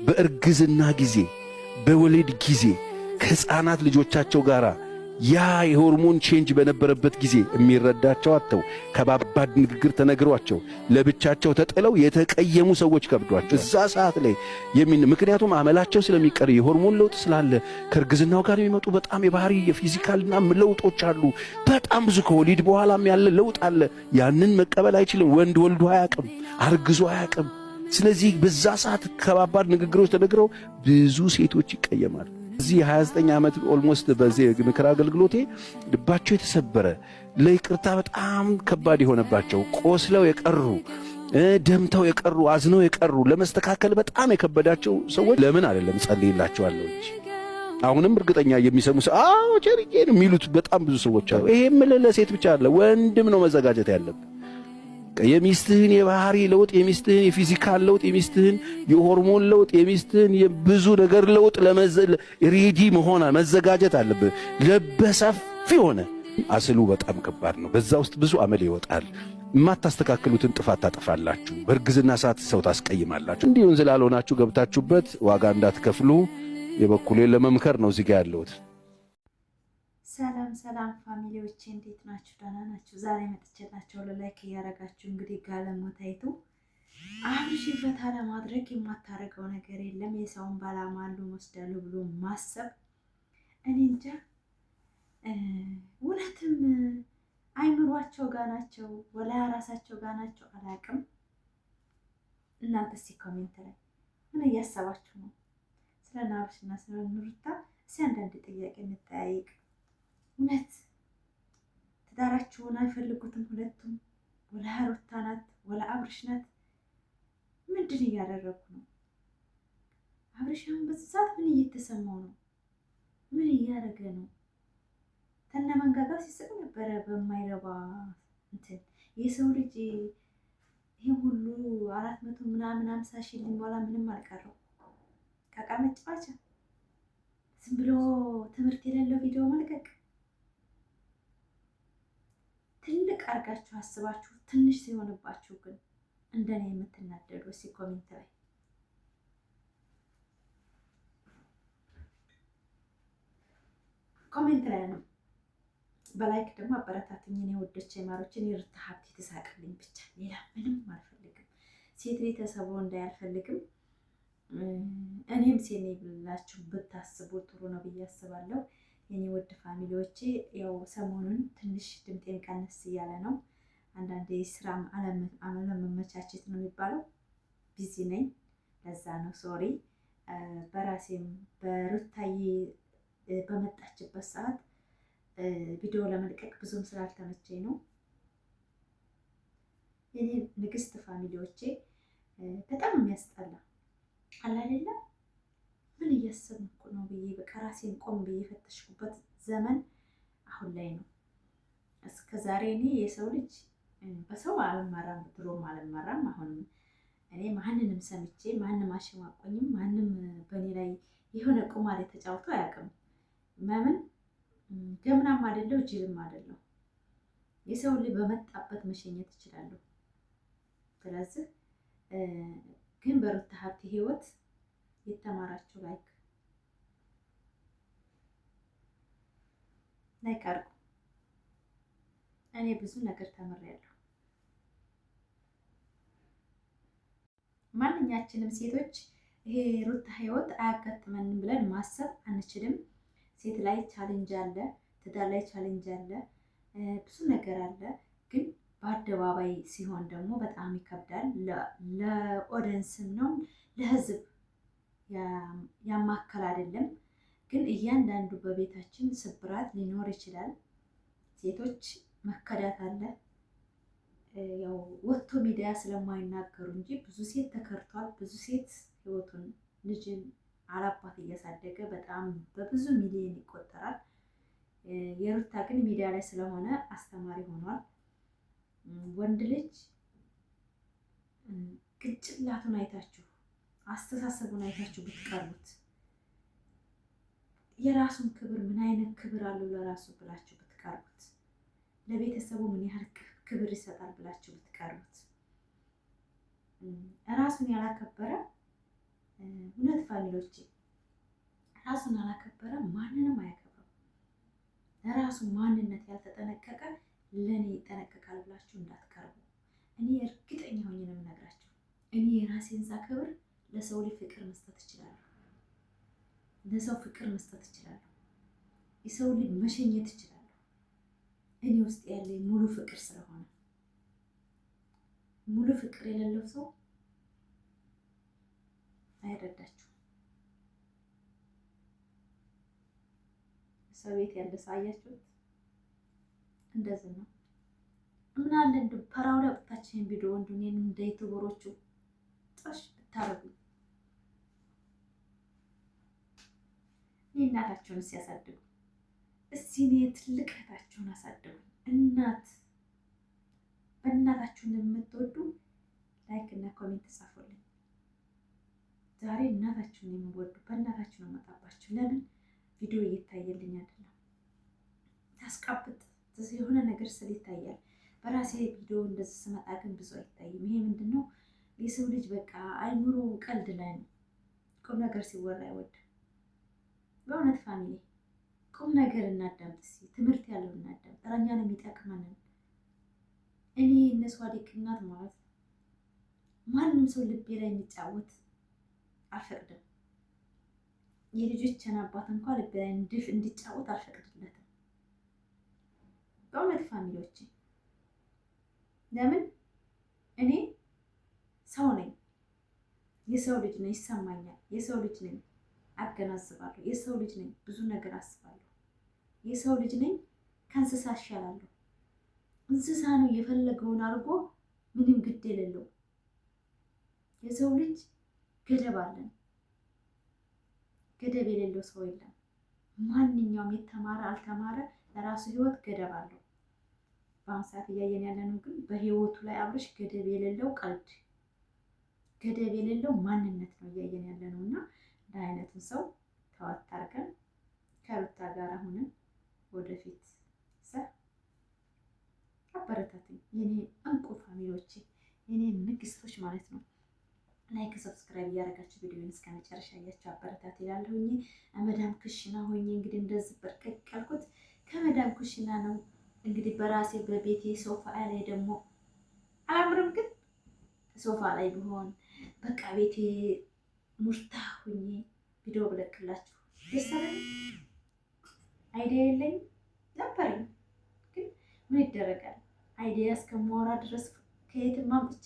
በእርግዝና ጊዜ በወሊድ ጊዜ ከሕፃናት ልጆቻቸው ጋር ያ የሆርሞን ቼንጅ በነበረበት ጊዜ የሚረዳቸው አጥተው ከባባድ ንግግር ተነግሯቸው ለብቻቸው ተጥለው የተቀየሙ ሰዎች ከብዷቸው እዛ ሰዓት ላይ ምክንያቱም አመላቸው ስለሚቀር የሆርሞን ለውጥ ስላለ ከእርግዝናው ጋር የሚመጡ በጣም የባህሪ የፊዚካልና ለውጦች አሉ። በጣም ብዙ ከወሊድ በኋላም ያለ ለውጥ አለ። ያንን መቀበል አይችልም። ወንድ ወልዶ አያውቅም፣ አርግዞ አያውቅም። ስለዚህ በዛ ሰዓት ከባባድ ንግግሮች ተነግረው ብዙ ሴቶች ይቀየማሉ። እዚህ 29 ዓመት ኦልሞስት በዚህ ምክር አገልግሎቴ ልባቸው የተሰበረ ለይቅርታ በጣም ከባድ የሆነባቸው ቆስለው የቀሩ ደምተው የቀሩ አዝነው የቀሩ ለመስተካከል በጣም የከበዳቸው ሰዎች ለምን አይደለም ጸልይላቸዋለሁ እንጂ አሁንም እርግጠኛ የሚሰሙ አዎ ቸርዬ ነው የሚሉት በጣም ብዙ ሰዎች አሉ። ይሄም ለሴት ብቻ አለ ወንድም ነው መዘጋጀት ያለበት። የሚስትህን የባህሪ ለውጥ፣ የሚስትህን የፊዚካል ለውጥ፣ የሚስትህን የሆርሞን ለውጥ፣ የሚስትህን የብዙ ነገር ለውጥ ሬዲ መሆን መዘጋጀት አለብህ። ለበሰፊ ሆነ አስሉ በጣም ከባድ ነው። በዛ ውስጥ ብዙ አመል ይወጣል። የማታስተካክሉትን ጥፋት ታጠፋላችሁ። በእርግዝና ሰዓት ሰው ታስቀይማላችሁ። እንዲሁን ስላልሆናችሁ ገብታችሁበት ዋጋ እንዳትከፍሉ የበኩሌን ለመምከር ነው እዚህ ጋር ያለሁት። ሰላም ሰላም ፋሚሊዎቼ እንዴት ናችሁ? ደህና ናችሁ? ዛሬ መጥቼላችሁ ለላይክ እያደረጋችሁ እንግዲህ ጋለሞታይቱ አብርሽ ፈታ ለማድረግ የማታረገው ነገር የለም። የሰውን ባላማሉ ወስዳሉ ብሎ ማሰብ እኔ እንጃ። እውነትም አይምሯቸው ጋር ናቸው ወላ ራሳቸው ጋር ናቸው አላውቅም። እናንተ እስኪ ኮሜንት ላይ ምን እያሰባችሁ ነው? ስለ አብርሽና ስለ ሩታ እስኪ አንዳንድ ጥያቄ እንጠያይቅ። እውነት ትዳራቸውን አይፈልጉትም ሁለቱም? ወላ ሩታ ናት ወላ አብርሽ ናት? ምንድን እያደረጉ ነው? አብርሽ አሁን በዚህ ሰዓት ምን እየተሰማው ነው? ምን እያደረገ ነው? ተነ መንጋጋ ሲስቅ ነበረ በማይረባ እንትን። የሰው ልጅ ይሄ ሁሉ 400 ምናምን 50 ሺህ ሊሞላ ምንም አልቀረው። ቃቃ መጫወቻ ዝም ብሎ ትምህርት የሌለው ቪዲዮ መልቀቅ ትልቅ አርጋችሁ አስባችሁ ትንሽ ሲሆንባችሁ ግን እንደኔ የምትናደዱ እስኪ ኮሜንት ላይ ነው። በላይክ ደግሞ አበረታቱኝ። እኔ ወዶቼ ማሮችን የሩታ ሀብቴ ተሳቅልኝ ብቻ ሌላ ምንም አልፈልግም። ሴት ልጅ ተሰብሮ እንዳያልፈልግም እኔም ሴኔ ብላችሁ ብታስቡ ጥሩ ነው ብዬ አስባለሁ። የኔ ውድ ፋሚሊዎቼ ያው ሰሞኑን ትንሽ ድምጤን ቀነስ እያለ ነው። አንዳንዴ ስራም አለመመቻቸት ነው የሚባለው። ቢዚ ነኝ፣ ለዛ ነው ሶሪ። በራሴም በሩታዬ በመጣችበት ሰዓት ቪዲዮ ለመልቀቅ ብዙም ስላልተመቸኝ ነው። የኔ ንግስት ፋሚሊዎቼ በጣም የሚያስጠላ አለ አይደለም። ምን እያሰብኩ ነው ብዬ በቃ ራሴን ቆም ብዬ የፈተሽኩበት ዘመን አሁን ላይ ነው። እስከ ዛሬ እኔ የሰው ልጅ በሰው አልመራም፣ ድሮም አልመራም። አሁንም እኔ ማንንም ሰምቼ ማንም አሸማቆኝም ማንም በእኔ ላይ የሆነ ቁማር የተጫውቶ አያውቅም። ለምን ገምናም አይደለው ጅልም አይደለው። የሰው ልጅ በመጣበት መሸኘት እችላለሁ። ስለዚህ ግን በሩታ ሀብቴ ህይወት የተማራችሁ ላይክ አድርጉ። እኔ ብዙ ነገር ተምሬያለሁ። ማንኛችንም ሴቶች ይሄ ሩታ ህይወት አያጋጥመንም ብለን ማሰብ አንችልም። ሴት ላይ ቻሌንጅ አለ፣ ትዳር ላይ ቻሌንጅ አለ፣ ብዙ ነገር አለ። ግን በአደባባይ ሲሆን ደግሞ በጣም ይከብዳል። ለኦዲየንስም ነው ለህዝብ ያማከል አይደለም። ግን እያንዳንዱ በቤታችን ስብራት ሊኖር ይችላል። ሴቶች መከዳት አለ። ያው ወጥቶ ሚዲያ ስለማይናገሩ እንጂ ብዙ ሴት ተከርቷል። ብዙ ሴት ህይወቱን ልጅን አላባት እያሳደገ በጣም በብዙ ሚሊዮን ይቆጠራል። የሩታ ግን ሚዲያ ላይ ስለሆነ አስተማሪ ሆኗል። ወንድ ልጅ ቅጭላቱን አይታችሁ አስተሳሰቡን አይታችሁ ብትቀርቡት የራሱን ክብር ምን አይነት ክብር አለው ለራሱ ብላችሁ ብትቀርቡት፣ ለቤተሰቡ ምን ያህል ክብር ይሰጣል ብላችሁ ብትቀርቡት፣ ራሱን ያላከበረ እውነት ፋሚሊዎቼ ራሱን አላከበረ ማንንም አያከብረው። ለራሱ ማንነት ያልተጠነቀቀ ለእኔ ይጠነቀቃል ብላችሁ እንዳትቀርቡ። እኔ እርግጠኛ ሆኜ ነው የምነግራችሁ። እኔ የራሴን ሳከብር ለሰው ልጅ ፍቅር መስጠት እችላለሁ። ለሰው ፍቅር መስጠት እችላለሁ። የሰው ልጅ መሸኘት እችላለሁ። እኔ ውስጥ ያለ ሙሉ ፍቅር ስለሆነ ሙሉ ፍቅር የሌለው ሰው አይረዳችሁም። ሰው ቤት ያለ ሰው አያችሁት? እንደዚህ ነው። ምን አለ እንደው ፐራው ላይ ወጣችን ቪዲዮ እንደኔን እንደ ዩቲዩበሮቹ ጥሽ ብታረጉ እናታቸውን ሲያሳድጉ እስቲ እኔ ትልቅ እህታቸውን አሳድጉ። እናት በእናታችሁን የምትወዱ ላይክ እና ኮሜንት ጻፉልኝ። ዛሬ እናታችሁን የምትወዱ በእናታችሁ ነው መጣባችሁ። ለምን ቪዲዮ እየታየልኝ አይደለም? ታስቀብጥ የሆነ ነገር ስል ይታያል። በራሴ ቪዲዮ እንደዚህ ስመጣ ግን ብዙ አይታይም። ይሄ ምንድነው? የሰው ልጅ በቃ አይምሮ ቀልድ ላይ ነው። ቁም ነገር ሲወራ አይወድም። በእውነት ፋሚሊ ቁም ነገር እናዳምጥ። ትምህርት ያለው እናዳምጥ። እኛን የሚጠቅመንን እኔ እነሱ አዲቅናት ማለት ነው። ማንም ሰው ልቤ ላይ የሚጫወት አልፈቅድም። የልጆችን አባት እንኳን ልቤ ላይ እንዲጫወት አልፈቅድለትም። በእውነት ፋሚሊዎቼ ለምን እኔ ሰው ነኝ፣ የሰው ልጅ ነኝ፣ ይሰማኛል። የሰው ልጅ ነኝ፣ አገናዝባለሁ። የሰው ልጅ ነኝ፣ ብዙ ነገር አስባለሁ። የሰው ልጅ ነኝ፣ ከእንስሳ እሻላለሁ። እንስሳ ነው የፈለገውን አድርጎ ምንም ግድ የሌለው። የሰው ልጅ ገደብ አለን። ገደብ የሌለው ሰው የለም። ማንኛውም የተማረ አልተማረ ለራሱ ህይወት ገደብ አለው። በአሁኑ ሰዓት እያየን ያለነው ግን በህይወቱ ላይ አብርሽ ገደብ የሌለው ቀልድ፣ ገደብ የሌለው ማንነት ነው እያየን ያለነው እና እንደ አይነቱን ሰው ተዋት አድርገን ከሩታ ጋር ሆነን ወደፊት አበረታትኝ የኔ እንቁ ፋሚሊዎቼ፣ የኔ ንግስቶች ማለት ነው። ላይክ ሰብስክራይብ እያደረጋችሁ ቪዲዮውን እስከ መጨረሻ እያችሁ አበረታት ይላለሁኝ። መዳም ኩሽና ሆኜ እንግዲህ እንደዚህ በርቀቅ ያልኩት ከመዳም ኩሽና ነው። እንግዲህ በራሴ በቤቴ ሶፋ ላይ ደግሞ አያምርም፣ ግን ሶፋ ላይ ቢሆን በቃ ቤቴ ሙርታ ሆኜ ቪዲዮ ብለቅላችሁ ደስ አለኝ። አይዲያ የለኝም ነበረኝ፣ ግን ምን ይደረጋል አይዲያ እስከማወራ ድረስ ከየትም አምጥቼ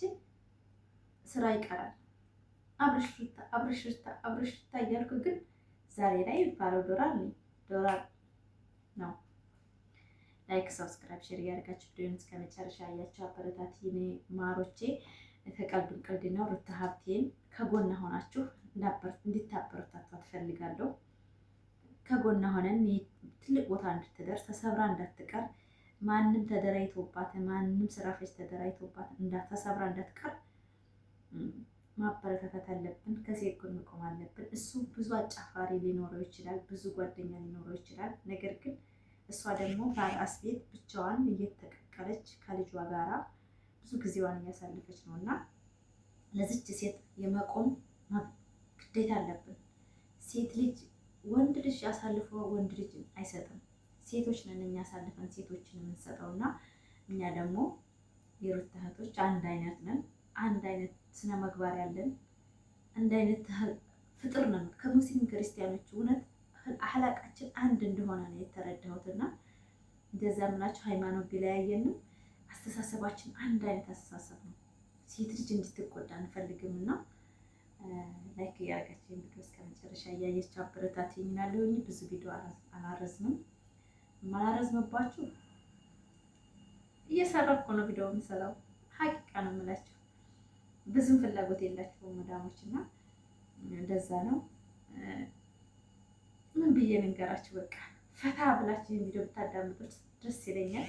ስራ ይቀራል። አብርሽታ እያልኩ ግን ዛሬ ላይ ባለው ዶላር ነው። ላይክ ሰብስክራይብ ሼር እያደረጋችሁ ቪዲዮውን እስከ መጨረሻ አያችሁ አበረታት የኔ ማሮቼ። ከቀልዱን ቀልድ ነው። ሩታ ሀብቴን ከጎና ሆናችሁ እንድታበረታቷ ትፈልጋለሁ። ከጎና ሆነን ትልቅ ቦታ እንድትደርስ ተሰብራ እንዳትቀር፣ ማንም ተደራይቶባት ማንም ስራ ፈጅ ተደራይቶባት ተሰብራ እንዳትቀር ማበረታታት አለብን። ከሴት ጎን መቆም አለብን። እሱ ብዙ አጫፋሪ ሊኖረው ይችላል፣ ብዙ ጓደኛ ሊኖረው ይችላል። ነገር ግን እሷ ደግሞ በአራስ ቤት ብቻዋን እየተቀቀለች ከልጇ ጋራ ብዙ ጊዜዋን እያሳለፈች ነው እና ለዚች ሴት የመቆም ግዴታ አለብን። ሴት ልጅ ወንድ ልጅ አሳልፎ ወንድ ልጅ አይሰጥም። ሴቶች ነን እኛ አሳልፈን ሴቶችን የምንሰጠው እና እኛ ደግሞ የሩታ እህቶች አንድ አይነት ነን። አንድ አይነት ስነ ምግባር ያለን አንድ አይነት ፍጥር ነን። ከሙስሊም ክርስቲያኖች እውነት አህላቃችን አንድ እንደሆነ ነው የተረዳሁትና እንደዛ ምላችሁ ሃይማኖት ቢለያየንም አስተሳሰባችን አንድ አይነት አስተሳሰብ ነው። ሴት ልጅ እንድትጎዳ አንፈልግም እና ላይክ እያደረጋችሁ ቪዲዮ እስከ መጨረሻ እያየች አበረታት ይናለሁኝ። ብዙ ቪዲዮ አላረዝምም። ማላረዝምባችሁ እየሰራኩ ነው ቪዲዮ የምሰራው። ሀቂቃ ነው የምላችሁ። ብዙም ፍላጎት የላችሁም መዳሞች እና እንደዛ ነው። ምን ብዬ ልንገራችሁ? በቃ ፈታ ብላችሁ ቪዲዮ ብታዳምጡት ደስ ይለኛል።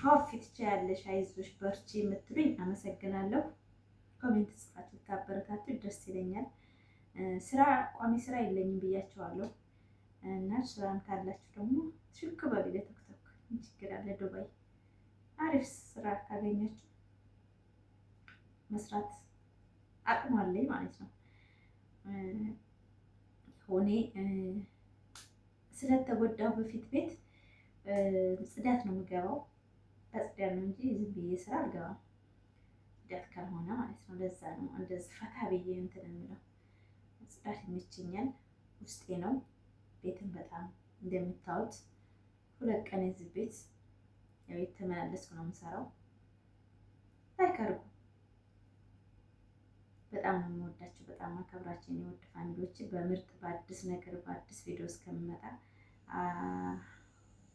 ፋፊት ያለሽ አይዞሽ በርቺ የምትሉኝ አመሰግናለሁ። ኮሜንት ጽፋችሁ ታበረታቱ ደስ ይለኛል። ስራ ቋሚ ስራ የለኝም ብያቸዋለሁ እና ስራም ካላችሁ ደግሞ ሽክ በቢለ ቲክቶክ ችግር አለ። ዱባይ አሪፍ ስራ ካገኛችሁ መስራት አቅሙ አለኝ ማለት ነው። ሆኔ ስለተጎዳው በፊት ቤት ጽዳት ነው የምገባው። በጽዳት ነው እንጂ ዝም ብዬ ስራ አልገባም። ጽዳት ካልሆነ ማለት ነው። ለዛ ነው እንደዚህ ፈታ ብዬ እንትን የምለው። ጽዳት ይመቸኛል፣ ውስጤ ነው። ቤትን በጣም እንደምታዩት 2 ቀን እዚህ ቤት ያው የተመላለስኩ ነው የምሰራው። ላይክ አድርጉ። በጣም ነው የምወዳችሁ፣ በጣም አከብራችሁ የወድ ፋሚሊዎች። በምርጥ በአዲስ ነገር በአዲስ ቪዲዮ እስከምመጣ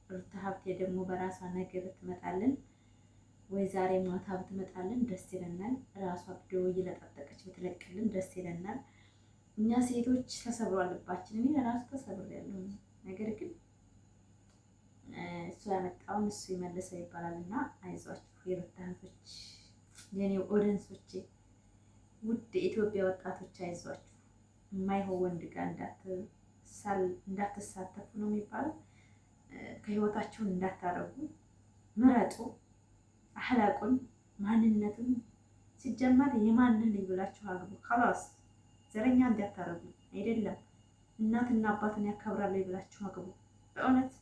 ሩታ ሀብቴ ደግሞ በራሷ ነገር ትመጣልን ወይ ዛሬ ማታ ብትመጣልን ደስ ይለናል። ራሷ ቪዲዮ እየለጠጠቀች ብትለቅልን ደስ ይለናል። እኛ ሴቶች ተሰብሯል ልባችን። እኔ ራሱ ተሰብሬያለሁ። ነገር ግን እሱ ያመጣውን እሱ ይመልሰው ይባላል እና አይዟችሁ የሩታ እህቶች፣ የኔ ኦዲየንሶቼ፣ ውድ የኢትዮጵያ ወጣቶች አይዟችሁ። የማይሆን ወንድ ጋር እንዳትሳተፉ ነው የሚባለው። ከህይወታችሁን እንዳታረጉ ምረጡ። አህላቁን ማንነቱን ሲጀመር የማንን ልጅ ብላችሁ አግቡ። خلاص ዘረኛ እንዳታረጉ አይደለም። እናትና አባትን ያከብራል ብላችሁ አግቡ። በእውነት